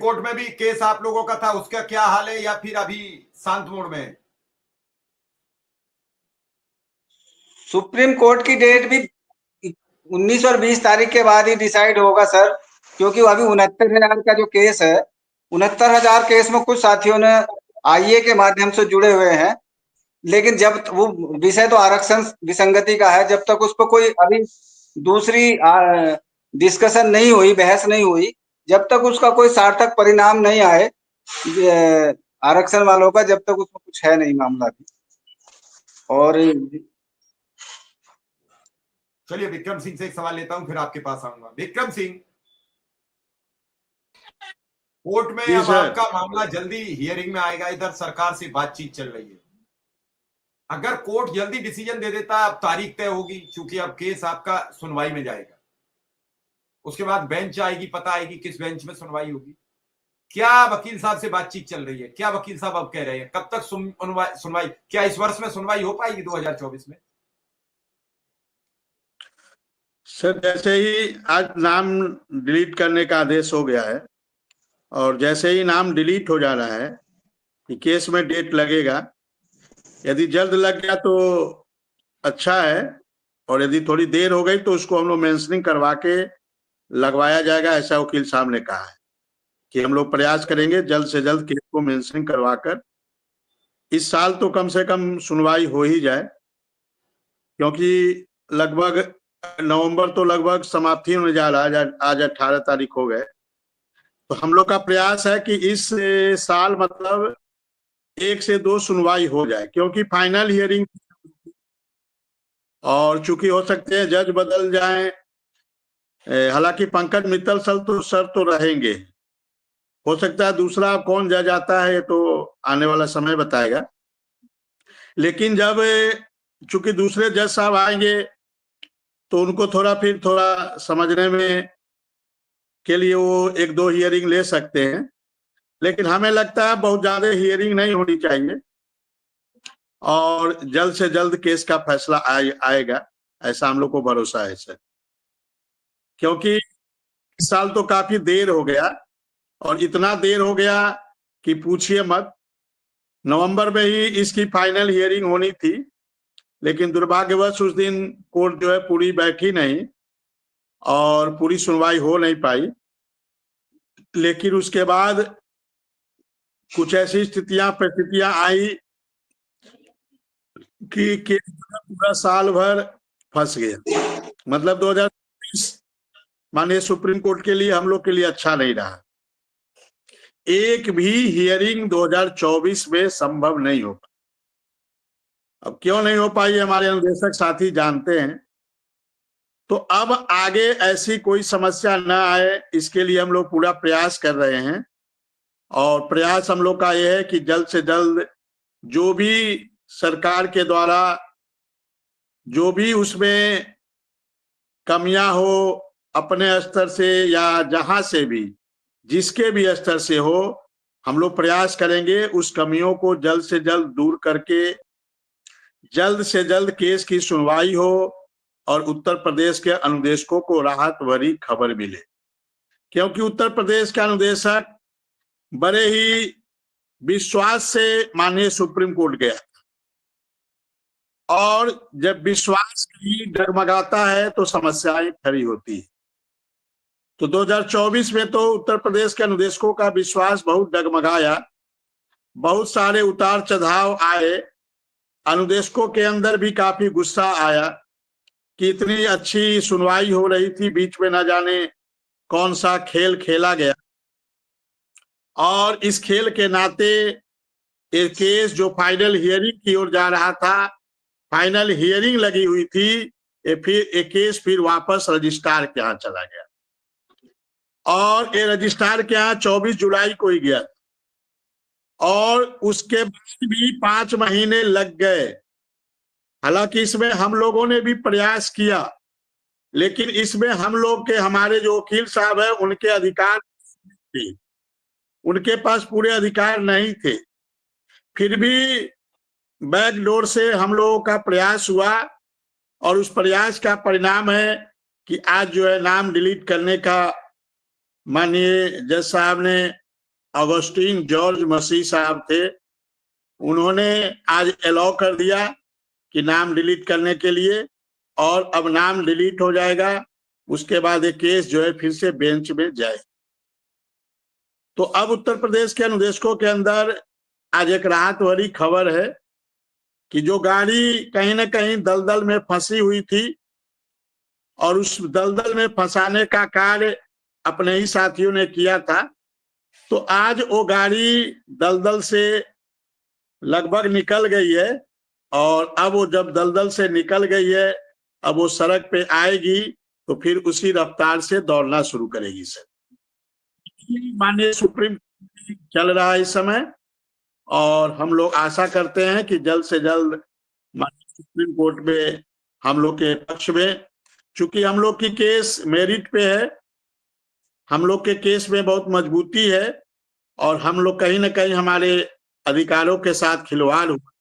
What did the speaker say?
Court में भी case आप लोगों का था, उसका क्या हाल है, या फिर अभी शांत मोड में है? सुप्रीम कोर्ट की डेट भी 19 और 20 तारीख के बाद ही डिसाइड होगा सर, क्योंकि अभी 69,000 का जो केस है, 69,000 केस में कुछ साथियों ने आईए के माध्यम से जुड़े हुए हैं, लेकिन जब वो विषय तो आरक्षण विसंगति का है, जब तक उस पर कोई अभी दूसरी डिस्कशन नहीं हुई, बहस नहीं हुई, जब तक उसका कोई सार्थक परिणाम नहीं आए आरक्षण वालों का, जब तक उसमें कुछ है नहीं मामला भी। और चलिए विक्रम सिंह से एक सवाल लेता हूं, फिर आपके पास आऊंगा। विक्रम सिंह, कोर्ट में अब आपका मामला जल्दी हियरिंग में आएगा, इधर सरकार से बातचीत चल रही है। अगर कोर्ट जल्दी डिसीजन दे देता, अब तारीख तय होगी, चूंकि अब केस आपका सुनवाई में जाएगा, उसके बाद बेंच आएगी, पता आएगी किस बेंच में सुनवाई होगी। क्या वकील साहब से बातचीत चल रही है? क्या वकील साहब अब कह रहे हैं, कब तक सुनवाई? क्या इस वर्ष में सुनवाई हो पाएगी 2024 में? सर, जैसे ही आज नाम डिलीट करने का आदेश हो गया है, और जैसे ही नाम डिलीट हो जा रहा है कि केस में डेट लगेगा, यदि जल्द लग गया तो अच्छा है, और यदि थोड़ी देर हो गई तो उसको हम लोग मेंशनिंग करवा के लगवाया जाएगा, ऐसा वकील साहब ने कहा है कि हम लोग प्रयास करेंगे जल्द से जल्द केस को मेंशनिंग करवाकर इस साल तो कम से कम सुनवाई हो ही जाए, क्योंकि लगभग नवंबर तो लगभग समाप्ति होने जा रहा है, आज 18 तारीख हो गए। तो हम लोग का प्रयास है कि इस साल मतलब 1 से 2 सुनवाई हो जाए, क्योंकि फाइनल हियरिंग, और चूंकि हो सकते हैं जज बदल जाएं, हालांकि पंकज मित्तल सर तो रहेंगे, हो सकता है दूसरा कौन जज आता है तो आने वाला समय बताएगा। लेकिन जब चूंकि दूसरे जज साहब आएंगे तो उनको थोड़ा समझने में के लिए वो 1-2 हियरिंग ले सकते हैं, लेकिन हमें लगता है बहुत ज्यादा हियरिंग नहीं होनी चाहिए और जल्द से जल्द केस का फैसला आएगा, ऐसा हम लोग को भरोसा है सर। क्योंकि इस साल तो काफी देर हो गया, और इतना देर हो गया कि पूछिए मत। नवंबर में ही इसकी फाइनल हियरिंग होनी थी, लेकिन दुर्भाग्यवश उस दिन कोर्ट जो है पूरी बैठी नहीं और पूरी सुनवाई हो नहीं पाई। लेकिन उसके बाद कुछ ऐसी परिस्थितियां आई कि केस पूरा साल भर फंस गया। मतलब 2020 माननीय सुप्रीम कोर्ट के लिए, हम लोग के लिए अच्छा नहीं रहा। एक भी हियरिंग 2024 में संभव नहीं हो पाई। अब क्यों नहीं हो पाई, हमारे अनुदेशक साथी जानते हैं। तो अब आगे ऐसी कोई समस्या न आए, इसके लिए हम लोग पूरा प्रयास कर रहे हैं, और प्रयास हम लोग का यह है कि जल्द से जल्द जो भी सरकार के द्वारा जो भी उसमें कमियां हो, अपने स्तर से या जहां से भी, जिसके भी स्तर से हो, हम लोग प्रयास करेंगे उस कमियों को जल्द से जल्द दूर करके जल्द से जल्द केस की सुनवाई हो और उत्तर प्रदेश के अनुदेशकों को राहत भरी खबर मिले। क्योंकि उत्तर प्रदेश के अनुदेशक बड़े ही विश्वास से माननीय सुप्रीम कोर्ट गया, और जब विश्वास ही डगमगाता है तो समस्याएं खड़ी होती है। तो 2024 में तो उत्तर प्रदेश के अनुदेशकों का विश्वास बहुत डगमगाया, बहुत सारे उतार चढ़ाव आए, अनुदेशकों के अंदर भी काफी गुस्सा आया कि इतनी अच्छी सुनवाई हो रही थी, बीच में न जाने कौन सा खेल खेला गया। और इस खेल के नाते ये केस जो फाइनल हियरिंग की ओर जा रहा था, फाइनल हियरिंग लगी हुई थी, ये केस फिर वापस रजिस्ट्रार के यहाँ चला गया, और ये रजिस्ट्रार के यहाँ 24 जुलाई को ही गया, और उसके बाद भी 5 महीने लग गए। हालांकि इसमें हम लोगों ने भी प्रयास किया, लेकिन इसमें हम लोग के, हमारे जो वकील साहब है, उनके अधिकार थे, उनके पास पूरे अधिकार नहीं थे। फिर भी बैकडोर से हम लोगों का प्रयास हुआ, और उस प्रयास का परिणाम है कि आज जो है नाम डिलीट करने का माननीय जज साहब ने ऑगस्टीन जॉर्ज मसीह साहब थे, उन्होंने आज अलाउ कर दिया कि नाम डिलीट करने के लिए, और अब नाम डिलीट हो जाएगा। उसके बाद ये केस जो है फिर से बेंच में जाए। तो अब उत्तर प्रदेश के अनुदेशकों के अंदर आज एक राहत वाली खबर है कि जो गाड़ी कहीं ना कहीं दलदल में फंसी हुई थी और उस दलदल में फंसाने का कार्य अपने ही साथियों ने किया था, तो आज वो गाड़ी दलदल से लगभग निकल गई है। और अब वो जब दलदल से निकल गई है, अब वो सड़क पे आएगी तो फिर उसी रफ्तार से दौड़ना शुरू करेगी। सर, माननीय सुप्रीम कोर्ट चल रहा है इस समय, और हम लोग आशा करते हैं कि जल्द से जल्द माननीय सुप्रीम कोर्ट में हम लोग के पक्ष में, चूंकि हम लोग की केस मेरिट पे है, हम लोग के केस में बहुत मजबूती है, और हम लोग कहीं ना कहीं हमारे अधिकारों के साथ खिलवाड़ हुआ,